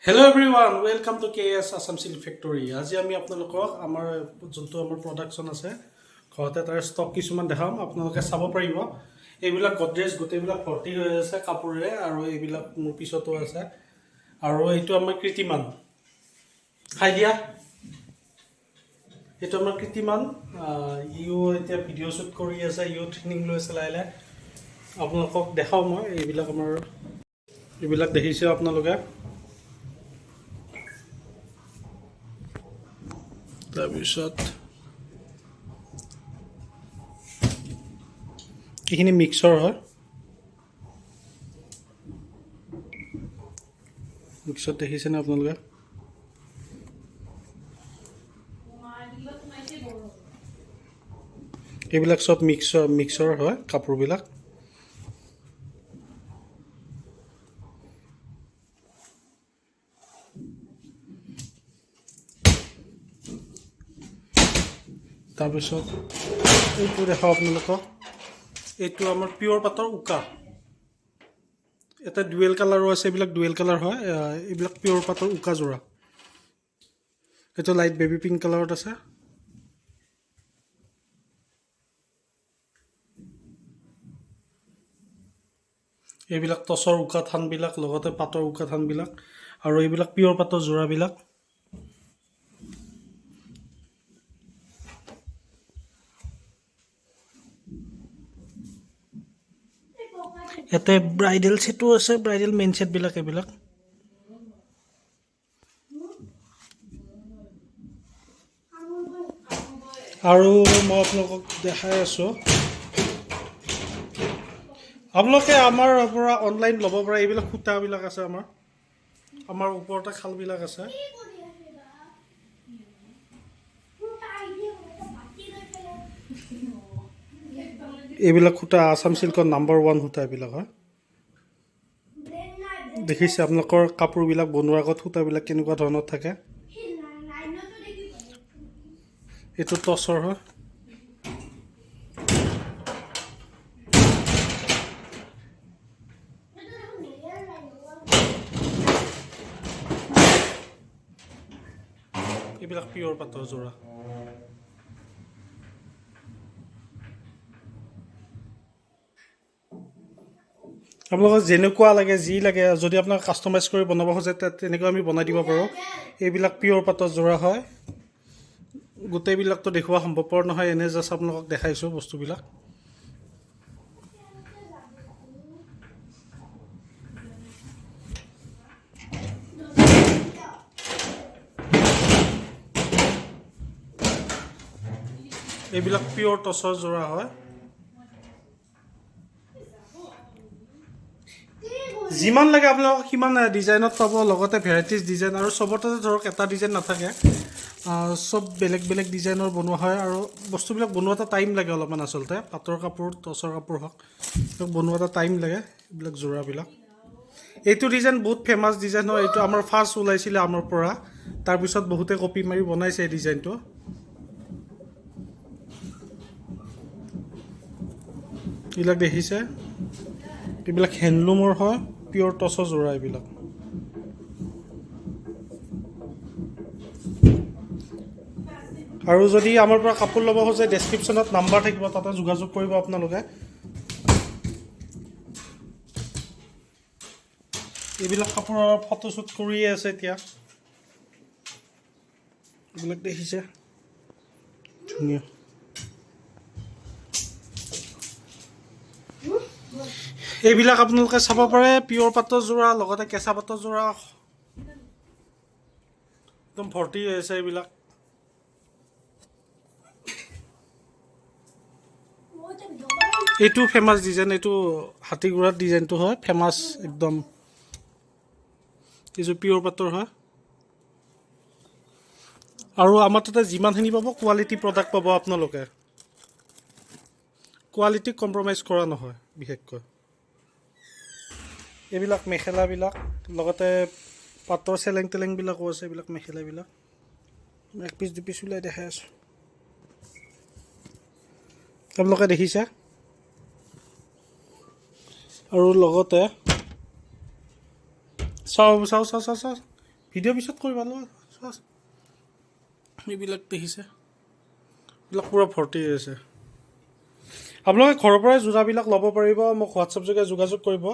Hello everyone, welcome to KS Assamsilk factory. আজি আমি আপোনালোকক আমাৰ যোনটো আমাৰ প্ৰডাকচন আছে ঘৰতে তাৰ ষ্টক কিছুমান দেখাম আপোনালোকে চাব পাৰিব এইবিলাক গডৰেজ গোটেইবিলাক ভৰ্তি হৈ আছে কাপোৰেৰে আৰু এইবিলাক মোৰ পিছতো আছে আৰু এইটো আমাৰ কৃত্ৰিমান খাই দিয়া এইটো আমাৰ কৃত্ৰিমান ইউ এতিয়া ভিডিঅ' শ্বুট কৰি আছে ইউ ট্ৰেইনিং লৈ আছে লাহে লাহে আপোনালোকক দেখাওঁ মই এইবিলাক দেখিছে আপোনালোকে তাৰপিছত এইখিনি মিক্সৰ হয় মিক্সৰ দেখিছেনে আপোনালোকে এইবিলাক সব মিক্সৰ হয় কাপোৰবিলাক তাৰপিছত এইটো দেখাওঁ আপোনালোকক এইটো আমাৰ পিয়ৰ পাটৰ উকা এটা ডুৱেল কালাৰো আছে এইবিলাক ডুৱেল কালাৰ হয় এইবিলাক পিয়ৰ পাটৰ উকা যোৰা এইটো লাইট বেবী পিংক কালাৰত আছে এইবিলাক টছৰ উকা থানবিলাক লগতে পাটৰ উকা থানবিলাক আৰু এইবিলাক পিয়ৰ পাটৰ যোৰাবিলাক এতে ব্ৰাইডেল সেটো আছে ব্ৰাইডেল মেইন সেট বিলাক এইবিলাক আৰু মই আপোনালোকক দেখাই আছো আপোনালোকে আমাৰ পৰা অনলাইন ল'ব পৰা এইবিলাক খুঁটাবিলাক আছে আমাৰ ওপৰতে খালবিলাক আছে এইবিলাক খুঁটা আসাম সিল্কৰ নাম্বাৰ 1 খুঁটা এইবিলাক হয় দেখিছে আপোনালোকৰ কাপোৰবিলাক বনোৱাৰ আগত খুঁটাবিলাক কেনেকুৱা ধৰণৰ থাকে এইটো টছৰ হয় এইবিলাক পিয়ৰ পাটৰ যোৰা আপোনালোকক যেনেকুৱা লাগে যি লাগে যদি আপোনাক কাষ্টমাইজ কৰি বনাব খোজে তেনেকৈ আমি বনাই দিব পাৰোঁ এইবিলাক পিয়ৰ পাটৰ যোৰা হয় গোটেইবিলাকতো দেখুওৱা সম্ভৱপৰ নহয় এনে জাষ্ট আপোনালোকক দেখাইছোঁ বস্তুবিলাক এইবিলাক পিয়ৰ টছৰ যোৰা হয় যিমান লাগে আপোনালোকক সিমান ডিজাইনত পাব লগতে ভেৰাইটিজ ডিজাইন আৰু চবতে ধৰক এটা ডিজাইন নাথাকে সব বেলেগ বেলেগ ডিজাইনৰ বনোৱা হয় আৰু বস্তুবিলাক বনোৱাটা টাইম লাগে অলপমান আচলতে পাটৰ কাপোৰ টছৰ কাপোৰ হওক বনোৱাটা টাইম লাগে এইবিলাক যোৰাবিলাক এইটো ডিজাইন বহুত ফেমাছ ডিজাইন হয় এইটো আমাৰ ফাৰ্ষ্ট ওলাইছিলে আমাৰ পৰা তাৰপিছত বহুতে কপি মাৰি বনাইছে এই ডিজাইনটো এইবিলাক দেখিছে এইবিলাক হেণ্ডলুমৰ হয় পিয়ৰ টছৰ যোৰা এইবিলাক আৰু যদি আমাৰ পৰা কাপোৰ ল'ব খোজে ডেছক্ৰিপশ্যনত নাম্বাৰ থাকিব তাতে যোগাযোগ কৰিব আপোনালোকে এইবিলাক কাপোৰৰ ফটোশ্বুট কৰিয়ে আছে এতিয়া এইবিলাক দেখিছে ধুনীয়া এইবিলাক আপোনালোকে চাব পাৰে পিয়ৰ পাটৰ যোৰা লগতে কেঁচা পাটৰ যোৰা একদম ভৰ্তি হৈ আছে এইবিলাক এইটো ফেমাছ ডিজাইন এইটো হাতীগুৰাৰ ডিজাইনটো হয় ফেমাছ একদম এইযোৰ পিয়ৰ পাটৰ হয় আৰু আমাৰ তাতে যিমানখিনি পাব কোৱালিটি প্ৰডাক্ট পাব আপোনালোকে কোৱালিটি কম্প্ৰমাইজ কৰা নহয় বিশেষকৈ এইবিলাক মেখেলাবিলাক লগতে পাটৰ চেলেং তেলেংবিলাকো আছে এইবিলাক মেখেলাবিলাক এক পিচ দুপিচ ওলাই দেখাই আছোঁ আপোনালোকে দেখিছে আৰু লগতে চাও ভিডিঅ' পিছত কৰিব এইবিলাক দেখিছে এইবিলাক পূৰা ভৰ্তি হৈ আছে আপোনালোকে ঘৰৰ পৰাই যোৰাবিলাক ল'ব পাৰিব মোক হোৱাটছআপ যোগে যোগাযোগ কৰিব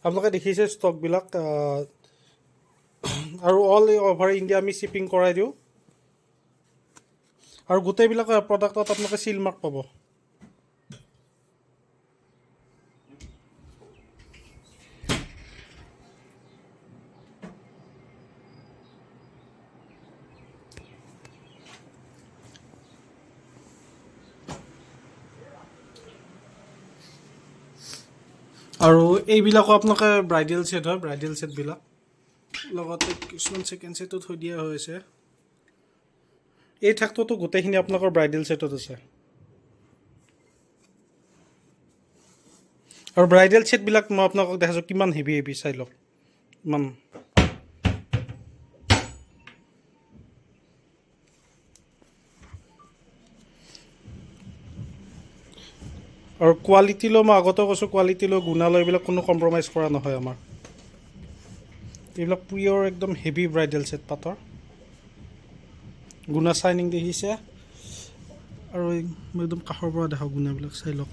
আপোনালোকে দেখিছে ষ্টকবিলাক আৰু অল অভাৰ ইণ্ডিয়া আমি শ্বিপিং কৰাই দিওঁ আৰু গোটেইবিলাক প্ৰডাক্টত আপোনালোকে চিল মাৰ্ক পাব আৰু এইবিলাকো আপোনালোকে ব্ৰাইডেল ছেট হয় ব্ৰাইডেল ছেটবিলাক লগতে কিছুমান ছেকেণ্ড ছেটো থৈ দিয়া হৈছে এই ঠাকটোতো গোটেইখিনি আপোনালোকৰ ব্ৰাইডেল ছেটত আছে আৰু ব্ৰাইডেল ছেটবিলাক মই আপোনালোকক দেখাইছোঁ কিমান হেভি হেভি চাই লওক ইমান আৰু কোৱালিটি লৈ মই আগতে কৈছোঁ কোৱালিটি লৈ গুণালৈ এইবিলাক কোনো কম্প্ৰমাইজ কৰা নহয় আমাৰ এইবিলাক পিয়ৰ একদম হেভি ব্ৰাইডেল ছেট পাটৰ গুণা চাইনিং দেখিছে আৰু মই একদম কাষৰ পৰা দেখাওঁ গুণাবিলাক চাই লওক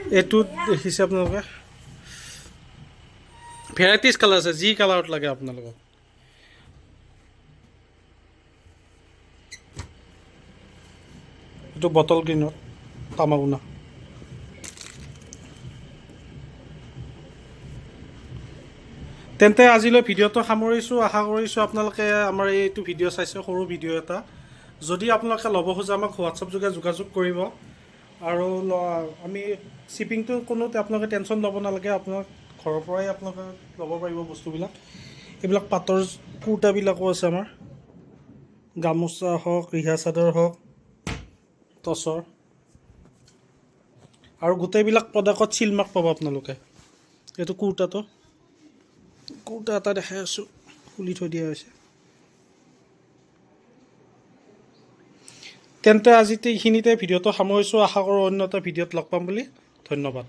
এইটোত দেখিছে আপোনালোকে ভেৰাইটিজ কালাৰ আছে যি কালাৰত লাগে আপোনালোকক এইটো বটল গ্ৰীণত তামাগুনা তেন্তে আজিলৈ ভিডিঅ'টো সামৰিছোঁ আশা কৰিছোঁ আপোনালোকে আমাৰ এইটো ভিডিঅ' চাইছে সৰু ভিডিঅ' এটা যদি আপোনালোকে ল'ব খোজে আমাক হোৱাটছআপ যোগে যোগাযোগ কৰিব আৰু আমি শ্বিপিংটো কোনো আপোনালোকে টেনশ্যন ল'ব নালাগে আপোনাক ঘৰৰ পৰাই আপোনালোকে ল'ব পাৰিব বস্তুবিলাক এইবিলাক পাটৰ কুৰ্তাবিলাকো আছে আমাৰ গামোচা হওক ৰিহা চাদৰ হওক টচৰ আৰু গোটেইবিলাক প্ৰডাক্টত চিল মাৰ্ক পাব আপোনালোকে এইটো কুৰ্তা এটা দেখাই আছোঁ খুলি থৈ দিয়া হৈছে তেন্তে আজি এইখিনিতে ভিডিঅ'টো সামৰিছোঁ আশা কৰোঁ অন্য এটা ভিডিঅ'ত লগ পাম বুলি ধন্যবাদ